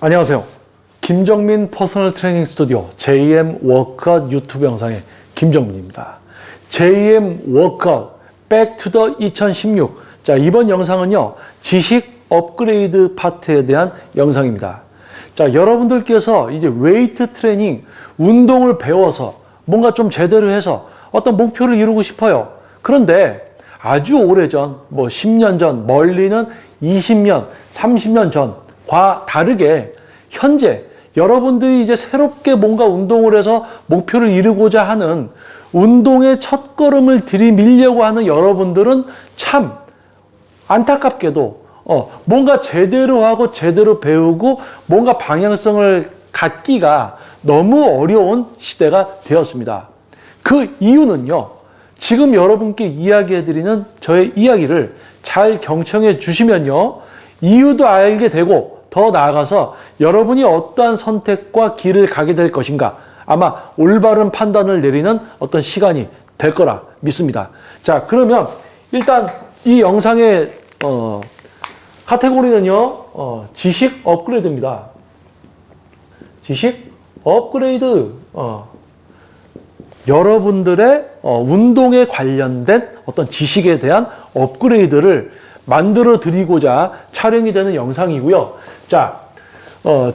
안녕하세요. 김정민 퍼스널 트레이닝 스튜디오 JM 워크아웃 유튜브 영상의 김정민입니다. JM 워크아웃 Back to the 2016. 자, 이번 영상은요, 지식 업그레이드 파트에 대한 영상입니다. 자, 여러분들께서 이제 웨이트 트레이닝, 운동을 배워서 뭔가 좀 제대로 해서 어떤 목표를 이루고 싶어요. 그런데 아주 오래전, 10년 전, 멀리는 20년, 30년 전과 다르게 현재 여러분들이 이제 새롭게 뭔가 운동을 해서 목표를 이루고자 하는 운동의 첫걸음을 들이밀려고 하는 여러분들은 참 안타깝게도 뭔가 제대로 하고 제대로 배우고 뭔가 방향성을 갖기가 너무 어려운 시대가 되었습니다. 그 이유는요, 지금 여러분께 이야기해드리는 저의 이야기를 잘 경청해 주시면요, 이유도 알게 되고 더 나아가서 여러분이 어떠한 선택과 길을 가게 될 것인가, 아마 올바른 판단을 내리는 어떤 시간이 될 거라 믿습니다. 자, 그러면 일단 이 영상의 카테고리는요, 지식 업그레이드입니다. 지식 업그레이드. 여러분들의 운동에 관련된 어떤 지식에 대한 업그레이드를 만들어 드리고자 촬영이 되는 영상이고요. 자,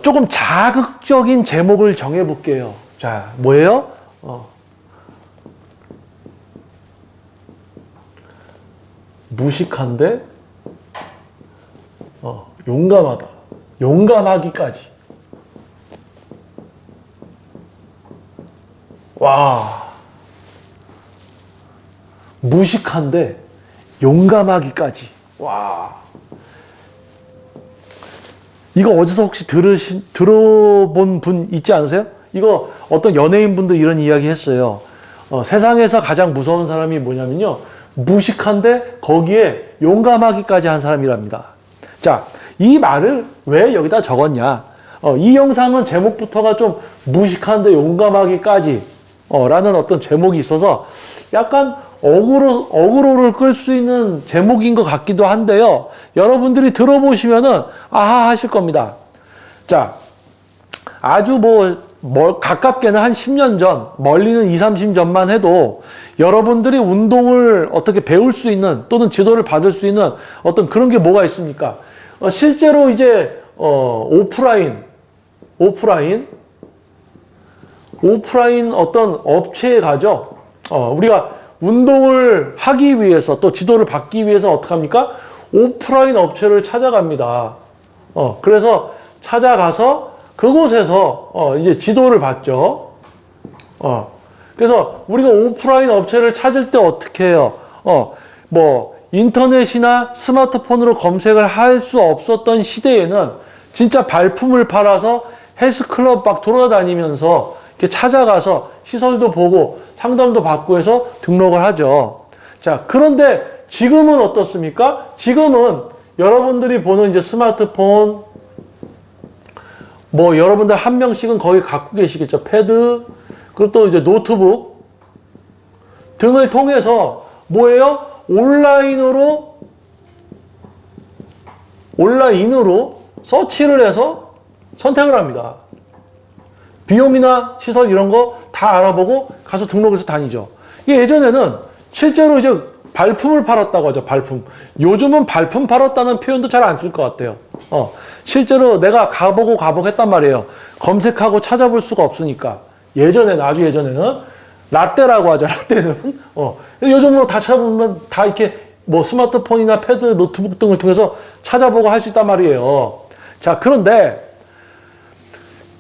조금 자극적인 제목을 정해 볼게요. 자, 뭐예요? 무식한데 용감하다. 용감하기까지. 와, 무식한데 용감하기까지. 와, 이거 어디서 혹시 들어본 분 있지 않으세요? 이거 어떤 연예인분도 이런 이야기 했어요. 세상에서 가장 무서운 사람이 뭐냐면요, 무식한데 거기에 용감하기까지 한 사람이랍니다. 자, 이 말을 왜 여기다 적었냐? 이 영상은 제목부터가 좀 무식한데 용감하기까지 라는 어떤 제목이 있어서 약간 어그로를 끌 수 있는 제목인 것 같기도 한데요. 여러분들이 들어보시면은 아하 하실 겁니다. 자, 아주 가깝게는 한 10년 전, 멀리는 20, 30년 전만 해도 여러분들이 운동을 어떻게 배울 수 있는 또는 지도를 받을 수 있는 어떤 그런 게 뭐가 있습니까? 실제로 이제 오프라인 어떤 업체에 가죠. 우리가 운동을 하기 위해서 또 지도를 받기 위해서 어떻게 합니까? 오프라인 업체를 찾아갑니다. 그래서 찾아가서 그곳에서 이제 지도를 받죠. 그래서 우리가 오프라인 업체를 찾을 때 어떻게 해요? 인터넷이나 스마트폰으로 검색을 할 수 없었던 시대에는 진짜 발품을 팔아서 헬스클럽 막 돌아다니면서 이렇게 찾아가서 시설도 보고 상담도 받고 해서 등록을 하죠. 자, 그런데 지금은 어떻습니까? 지금은 여러분들이 보는 이제 스마트폰, 여러분들 한 명씩은 거의 갖고 계시겠죠. 패드, 그리고 또 이제 노트북 등을 통해서 뭐예요? 온라인으로 서치를 해서 선택을 합니다. 비용이나 시설 이런 거 다 알아보고 가서 등록해서 다니죠. 예전에는 실제로 이제 발품을 팔았다고 하죠. 발품. 요즘은 발품 팔았다는 표현도 잘 안 쓸 것 같아요. 실제로 내가 가보고 했단 말이에요. 검색하고 찾아볼 수가 없으니까. 아주 예전에는 라떼라고 하죠. 라떼는. 요즘은 다 찾아보면 다 이렇게 스마트폰이나 패드, 노트북 등을 통해서 찾아보고 할 수 있단 말이에요. 자, 그런데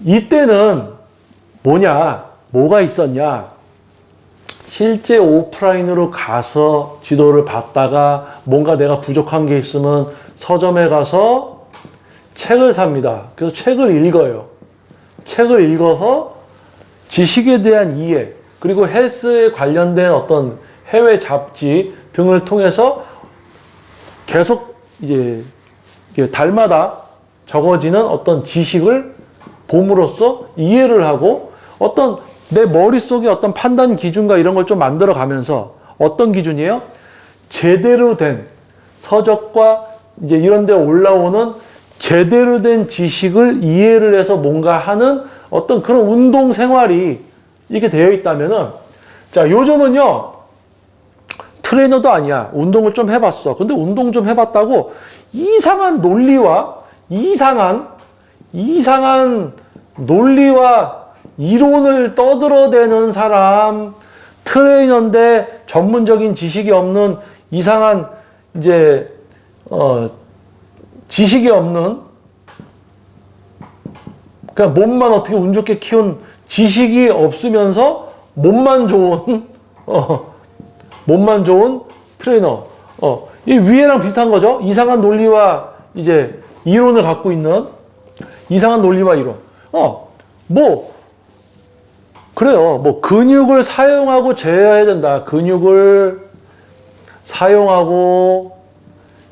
이때는 뭐가 있었냐? 실제 오프라인으로 가서 지도를 받다가 뭔가 내가 부족한 게 있으면 서점에 가서 책을 삽니다. 그래서 책을 읽어요. 책을 읽어서 지식에 대한 이해, 그리고 헬스에 관련된 어떤 해외 잡지 등을 통해서 계속 이제 달마다 적어지는 어떤 지식을 봄으로써 이해를 하고 어떤 내 머릿속에 어떤 판단 기준과 이런 걸 좀 만들어 가면서 어떤 기준이에요? 제대로 된 서적과 이제 이런 데 올라오는 제대로 된 지식을 이해를 해서 뭔가 하는 어떤 그런 운동 생활이 이렇게 되어 있다면은, 자, 요즘은요, 트레이너도 아니야. 운동을 좀 해봤어. 근데 운동 좀 해봤다고 이상한 논리와 이상한 논리와 이론을 떠들어대는 사람, 트레이너인데 전문적인 지식이 없는 이상한 이제 지식이 없는, 그냥 몸만 어떻게 운 좋게 키운, 지식이 없으면서 몸만 좋은 트레이너. 이 위에랑 비슷한 거죠. 이상한 논리와 이제 이론을 갖고 있는 이상한 논리와 이론. 그래요. 근육을 사용하고 제어해야 된다. 근육을 사용하고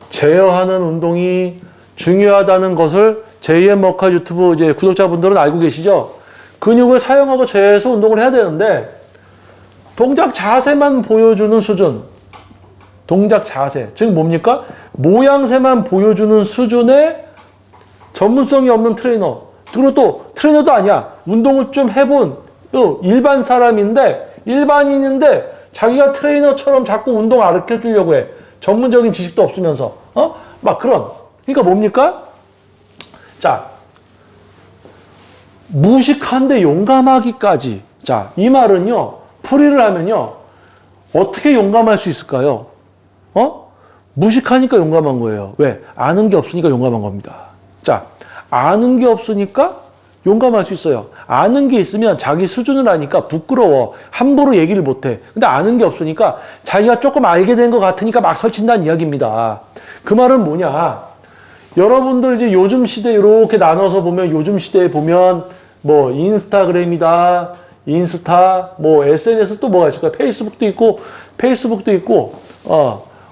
제어하는 운동이 중요하다는 것을 JM 워크아웃 유튜브 이제 구독자분들은 알고 계시죠? 근육을 사용하고 제어해서 운동을 해야 되는데, 동작 자세만 보여주는 수준, 동작 자세, 즉 뭡니까? 모양새만 보여주는 수준의 전문성이 없는 트레이너, 그리고 또 트레이너도 아니야. 운동을 좀 해본 일반 사람인데, 일반인인데 자기가 트레이너처럼 자꾸 운동 가르쳐 주려고 해. 전문적인 지식도 없으면서. 막 그런. 그러니까 뭡니까? 자, 무식한데 용감하기까지. 자, 이 말은요, 풀이를 하면요, 어떻게 용감할 수 있을까요? 무식하니까 용감한 거예요. 왜? 아는 게 없으니까 용감한 겁니다. 자, 아는 게 없으니까 용감할 수 있어요. 아는 게 있으면 자기 수준을 아니까 부끄러워. 함부로 얘기를 못 해. 근데 아는 게 없으니까 자기가 조금 알게 된 것 같으니까 막 설친다는 이야기입니다. 그 말은 뭐냐? 여러분들 이제 요즘 시대 이렇게 나눠서 보면, 요즘 시대에 보면 뭐 인스타그램이다, 인스타, 뭐 SNS 또 뭐가 있을까요? 페이스북도 있고,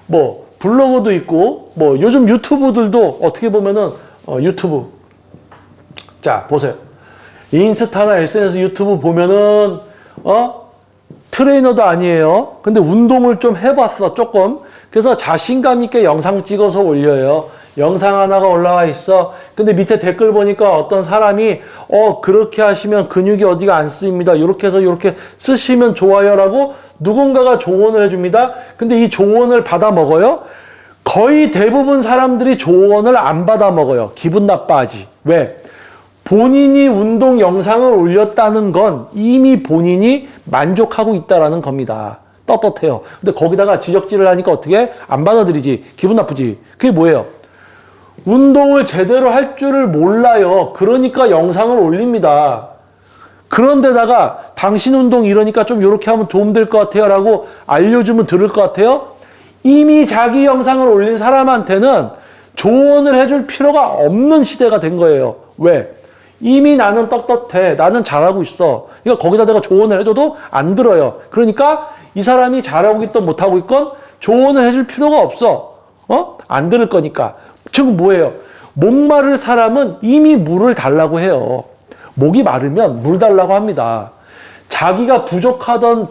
뭐 블로그도 있고, 뭐 요즘 유튜브들도 어떻게 보면은 유튜브. 자, 보세요. 인스타나 SNS, 유튜브 보면은 트레이너도 아니에요. 근데 운동을 좀 해봤어, 조금. 그래서 자신감 있게 영상 찍어서 올려요. 영상 하나가 올라와 있어. 근데 밑에 댓글 보니까 어떤 사람이 그렇게 하시면 근육이 어디가 안 쓰입니다. 이렇게 해서 이렇게 쓰시면 좋아요라고 누군가가 조언을 해줍니다. 근데 이 조언을 받아 먹어요? 거의 대부분 사람들이 조언을 안 받아 먹어요. 기분 나빠하지. 왜? 본인이 운동 영상을 올렸다는 건 이미 본인이 만족하고 있다라는 겁니다. 떳떳해요. 근데 거기다가 지적질을 하니까 어떻게? 안 받아들이지. 기분 나쁘지. 그게 뭐예요? 운동을 제대로 할 줄을 몰라요. 그러니까 영상을 올립니다. 그런데다가 당신 운동 이러니까 좀 이렇게 하면 도움될 것 같아요 라고 알려주면 들을 것 같아요? 이미 자기 영상을 올린 사람한테는 조언을 해줄 필요가 없는 시대가 된 거예요. 왜? 이미 나는 떳떳해. 나는 잘하고 있어. 그러니까 거기다 내가 조언을 해줘도 안 들어요. 그러니까 이 사람이 잘하고 있건 못하고 있건 조언을 해줄 필요가 없어. 안 들을 거니까. 즉 뭐예요? 목마를 사람은 이미 물을 달라고 해요. 목이 마르면 물 달라고 합니다. 자기가 부족하던,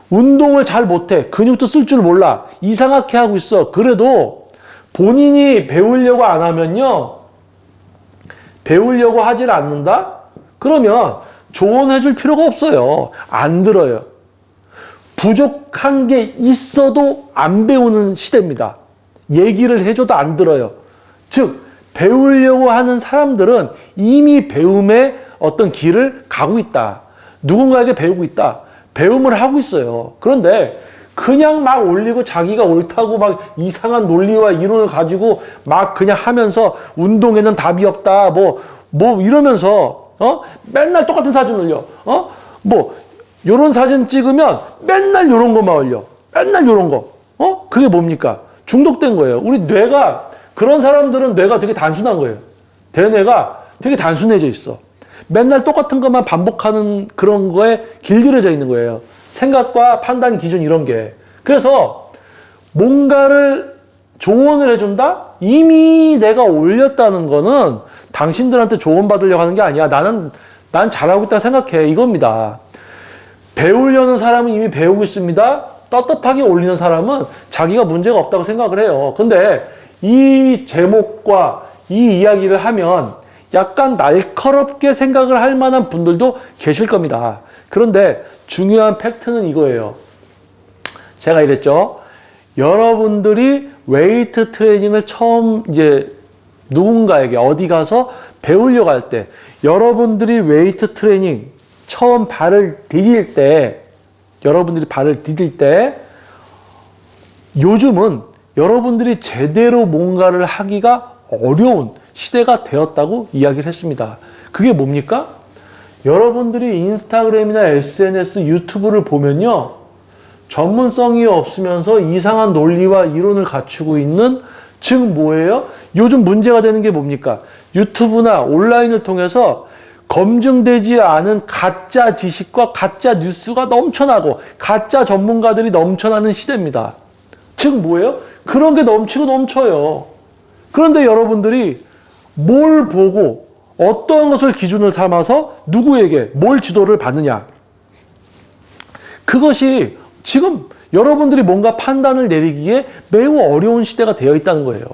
운동을 잘 못해, 근육도 쓸 줄 몰라, 이상하게 하고 있어. 그래도 본인이 배우려고 안 하면요, 배우려고 하질 않는다? 그러면 조언해 줄 필요가 없어요. 안 들어요. 부족한 게 있어도 안 배우는 시대입니다. 얘기를 해줘도 안 들어요. 즉, 배우려고 하는 사람들은 이미 배움의 어떤 길을 가고 있다. 누군가에게 배우고 있다. 배움을 하고 있어요. 그런데 그냥 막 올리고 자기가 옳다고 막 이상한 논리와 이론을 가지고 막 그냥 하면서 운동에는 답이 없다. 뭐 이러면서, 맨날 똑같은 사진 올려. 요런 사진 찍으면 맨날 요런 것만 올려. 맨날 요런 거. 그게 뭡니까? 중독된 거예요. 우리 뇌가, 그런 사람들은 뇌가 되게 단순한 거예요. 대뇌가 되게 단순해져 있어. 맨날 똑같은 것만 반복하는 그런 거에 길들여져 있는 거예요. 생각과 판단 기준 이런 게. 그래서 뭔가를 조언을 해준다? 이미 내가 올렸다는 거는 당신들한테 조언 받으려고 하는 게 아니야. 난 잘하고 있다고 생각해. 이겁니다. 배우려는 사람은 이미 배우고 있습니다. 떳떳하게 올리는 사람은 자기가 문제가 없다고 생각을 해요. 근데 이 제목과 이 이야기를 하면 약간 날카롭게 생각을 할 만한 분들도 계실 겁니다. 그런데 중요한 팩트는 이거예요. 제가 이랬죠. 여러분들이 웨이트 트레이닝을 처음 이제 누군가에게 어디 가서 배우려고 할 때, 여러분들이 웨이트 트레이닝 처음 여러분들이 발을 디딜 때, 요즘은 여러분들이 제대로 뭔가를 하기가 어려운 시대가 되었다고 이야기를 했습니다. 그게 뭡니까? 여러분들이 인스타그램이나 SNS, 유튜브를 보면요, 전문성이 없으면서 이상한 논리와 이론을 갖추고 있는, 즉 뭐예요? 요즘 문제가 되는 게 뭡니까? 유튜브나 온라인을 통해서 검증되지 않은 가짜 지식과 가짜 뉴스가 넘쳐나고 가짜 전문가들이 넘쳐나는 시대입니다. 즉 뭐예요? 그런 게 넘치고 넘쳐요. 그런데 여러분들이 뭘 보고 어떤 것을 기준을 삼아서 누구에게 뭘 지도를 받느냐? 그것이 지금 여러분들이 뭔가 판단을 내리기에 매우 어려운 시대가 되어 있다는 거예요.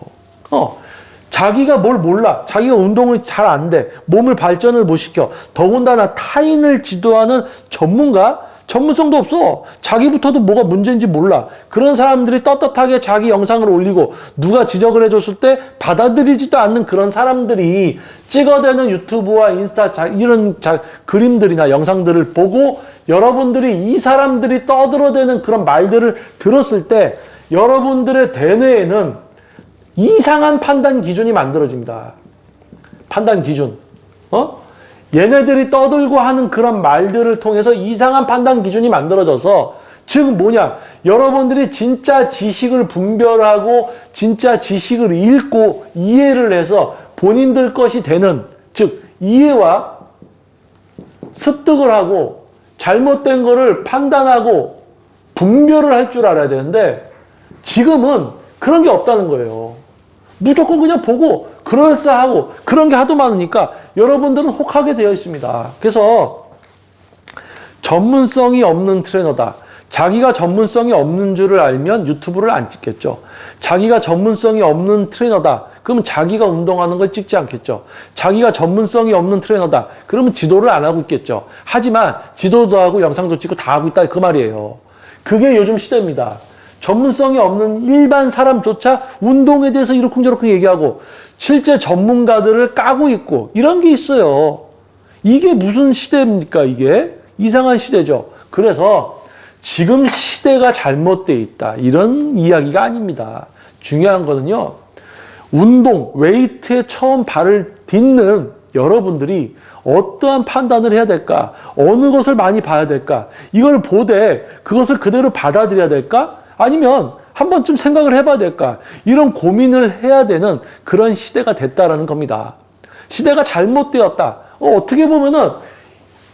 자기가 뭘 몰라. 자기가 운동을 잘 안 돼. 몸을 발전을 못 시켜. 더군다나 타인을 지도하는 전문가? 전문성도 없어. 자기부터도 뭐가 문제인지 몰라. 그런 사람들이 떳떳하게 자기 영상을 올리고 누가 지적을 해줬을 때 받아들이지도 않는 그런 사람들이 찍어대는 유튜브와 인스타 이런 그림들이나 영상들을 보고 여러분들이 이 사람들이 떠들어대는 그런 말들을 들었을 때 여러분들의 대뇌에는 이상한 판단 기준이 만들어집니다. 판단 기준. 얘네들이 떠들고 하는 그런 말들을 통해서 이상한 판단 기준이 만들어져서, 즉 뭐냐, 여러분들이 진짜 지식을 분별하고 진짜 지식을 읽고 이해를 해서 본인들 것이 되는, 즉 이해와 습득을 하고 잘못된 거를 판단하고 분별을 할 줄 알아야 되는데 지금은 그런 게 없다는 거예요. 무조건 그냥 보고 그럴싸하고 그런 게 하도 많으니까 여러분들은 혹하게 되어 있습니다. 그래서 전문성이 없는 트레이너다. 자기가 전문성이 없는 줄을 알면 유튜브를 안 찍겠죠. 자기가 전문성이 없는 트레이너다. 그러면 자기가 운동하는 걸 찍지 않겠죠. 자기가 전문성이 없는 트레이너다. 그러면 지도를 안 하고 있겠죠. 하지만 지도도 하고 영상도 찍고 다 하고 있다 그 말이에요. 그게 요즘 시대입니다. 전문성이 없는 일반 사람조차 운동에 대해서 이러쿵저러쿵 얘기하고 실제 전문가들을 까고 있고 이런 게 있어요. 이게 무슨 시대입니까? 이게 이상한 시대죠. 그래서 지금 시대가 잘못되어 있다 이런 이야기가 아닙니다. 중요한 거는요, 운동, 웨이트에 처음 발을 딛는 여러분들이 어떠한 판단을 해야 될까? 어느 것을 많이 봐야 될까? 이걸 보되 그것을 그대로 받아들여야 될까? 아니면 한 번쯤 생각을 해봐야 될까? 이런 고민을 해야 되는 그런 시대가 됐다라는 겁니다. 시대가 잘못되었다. 어떻게 보면은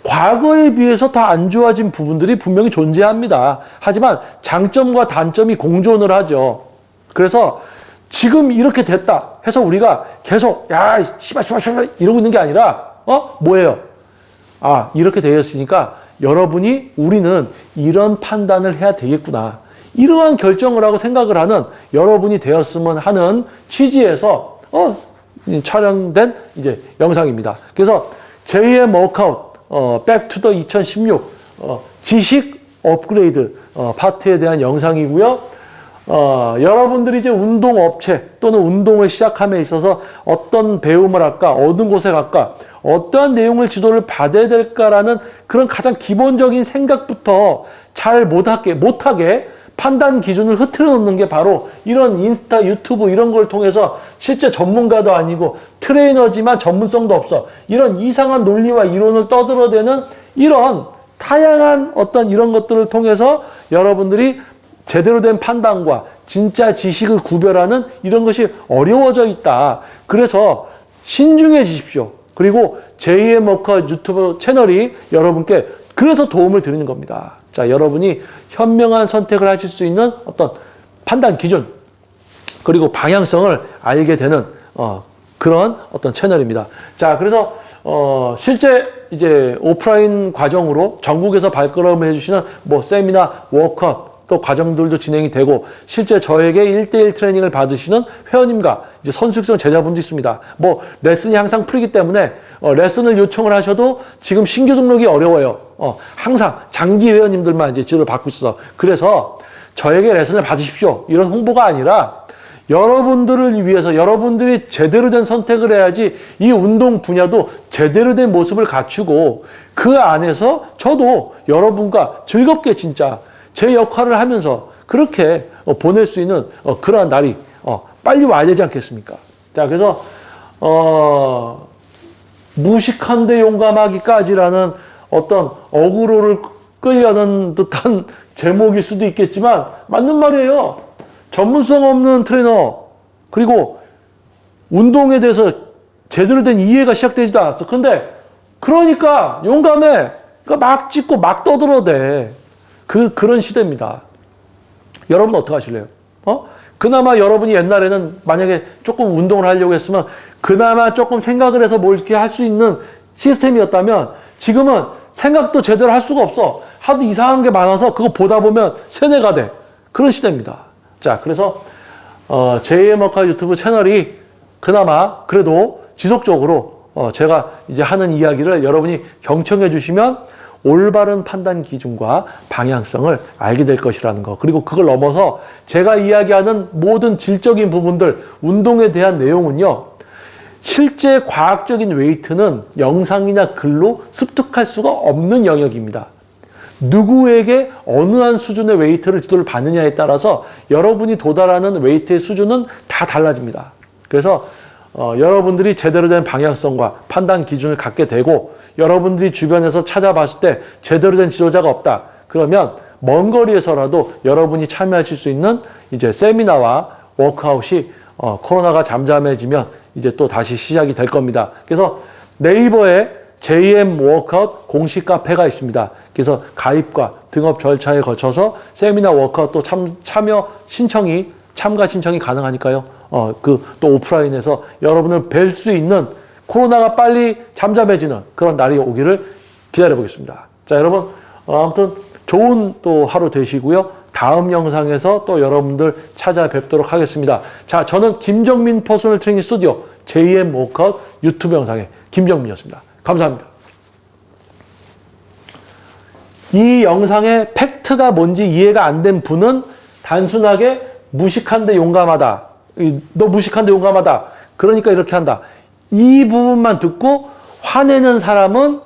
과거에 비해서 더 안 좋아진 부분들이 분명히 존재합니다. 하지만 장점과 단점이 공존을 하죠. 그래서 지금 이렇게 됐다 해서 우리가 계속 야 씨발 이러고 있는 게 아니라 뭐예요? 이렇게 되었으니까 여러분이 우리는 이런 판단을 해야 되겠구나. 이러한 결정을 하고 생각을 하는 여러분이 되었으면 하는 취지에서 촬영된 이제 영상입니다. 그래서 JM 워크아웃 백투더 2016 지식 업그레이드 파트에 대한 영상이고요. 여러분들이 이제 운동업체 또는 운동을 시작함에 있어서 어떤 배움을 할까, 어느 곳에 갈까, 어떠한 내용을 지도를 받아야 될까라는 그런 가장 기본적인 생각부터 잘 못하게 판단 기준을 흐트러 놓는 게 바로 이런 인스타, 유튜브 이런 걸 통해서 실제 전문가도 아니고 트레이너지만 전문성도 없어. 이런 이상한 논리와 이론을 떠들어대는 이런 다양한 어떤 이런 것들을 통해서 여러분들이 제대로 된 판단과 진짜 지식을 구별하는 이런 것이 어려워져 있다. 그래서 신중해지십시오. 그리고 JM 워크아웃 유튜브 채널이 여러분께 그래서 도움을 드리는 겁니다. 자, 여러분이 현명한 선택을 하실 수 있는 어떤 판단 기준 그리고 방향성을 알게 되는 그런 어떤 채널입니다. 자, 그래서 실제 이제 오프라인 과정으로 전국에서 발걸음을 해주시는 뭐 세미나, 워크아웃 또 과정들도 진행이 되고 실제 저에게 1대1 트레이닝을 받으시는 회원님과 이제 선수 육성 제자분도 있습니다. 뭐 레슨이 항상 풀이기 때문에 레슨을 요청을 하셔도 지금 신규 등록이 어려워요. 항상 장기 회원님들만 이제 지도를 받고 있어서 그래서 저에게 레슨을 받으십시오. 이런 홍보가 아니라 여러분들을 위해서 여러분들이 제대로 된 선택을 해야지 이 운동 분야도 제대로 된 모습을 갖추고 그 안에서 저도 여러분과 즐겁게 진짜 제 역할을 하면서 그렇게 보낼 수 있는 그러한 날이 빨리 와야 되지 않겠습니까? 자, 그래서 무식한데 용감하기까지라는 어떤 어그로를 끌려는 듯한 제목일 수도 있겠지만 맞는 말이에요. 전문성 없는 트레이너 그리고 운동에 대해서 제대로 된 이해가 시작되지도 않았어. 근데 그러니까 용감해. 그러니까 막 찍고 막 떠들어대. 그런 시대입니다. 여러분 어떻게 하실래요? 그나마 여러분이 옛날에는 만약에 조금 운동을 하려고 했으면 그나마 조금 생각을 해서 뭘 이렇게 할 수 있는 시스템이었다면 지금은 생각도 제대로 할 수가 없어. 하도 이상한 게 많아서 그거 보다 보면 세뇌가 돼. 그런 시대입니다. 자, 그래서 JM 워크아웃 유튜브 채널이 그나마 그래도 지속적으로 제가 이제 하는 이야기를 여러분이 경청해 주시면 올바른 판단 기준과 방향성을 알게 될 것이라는 거. 그리고 그걸 넘어서 제가 이야기하는 모든 질적인 부분들, 운동에 대한 내용은요. 실제 과학적인 웨이트는 영상이나 글로 습득할 수가 없는 영역입니다. 누구에게 어느 한 수준의 웨이트를 지도를 받느냐에 따라서 여러분이 도달하는 웨이트의 수준은 다 달라집니다. 그래서 여러분들이 제대로 된 방향성과 판단 기준을 갖게 되고 여러분들이 주변에서 찾아봤을 때 제대로 된 지도자가 없다. 그러면 먼 거리에서라도 여러분이 참여하실 수 있는 이제 세미나와 워크아웃이 코로나가 잠잠해지면 이제 또 다시 시작이 될 겁니다. 그래서 네이버에 JM 워크아웃 공식 카페가 있습니다. 그래서 가입과 등업 절차에 거쳐서 세미나 워크아웃 또 참여 신청이 참가 신청이 가능하니까요. 또 오프라인에서 여러분을 뵐 수 있는 코로나가 빨리 잠잠해지는 그런 날이 오기를 기다려 보겠습니다. 자, 여러분 아무튼 좋은 또 하루 되시고요. 다음 영상에서 또 여러분들 찾아뵙도록 하겠습니다. 자, 저는 김정민 퍼스널 트레이닝 스튜디오 JM 워크아웃 유튜브 영상의 김정민이었습니다. 감사합니다. 이 영상의 팩트가 뭔지 이해가 안 된 분은 단순하게 무식한데 용감하다. 너 무식한데 용감하다. 그러니까 이렇게 한다. 이 부분만 듣고 화내는 사람은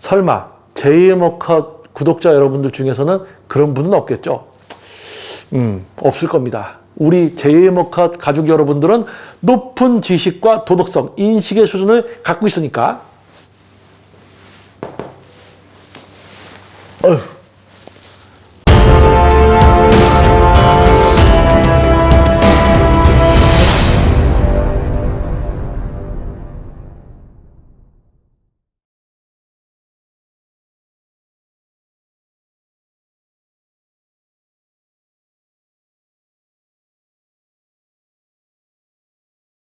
설마 JM 워크아웃 구독자 여러분들 중에서는 그런 분은 없겠죠? 없을 겁니다. 우리 JM 워크아웃 가족 여러분들은 높은 지식과 도덕성, 인식의 수준을 갖고 있으니까. 어휴.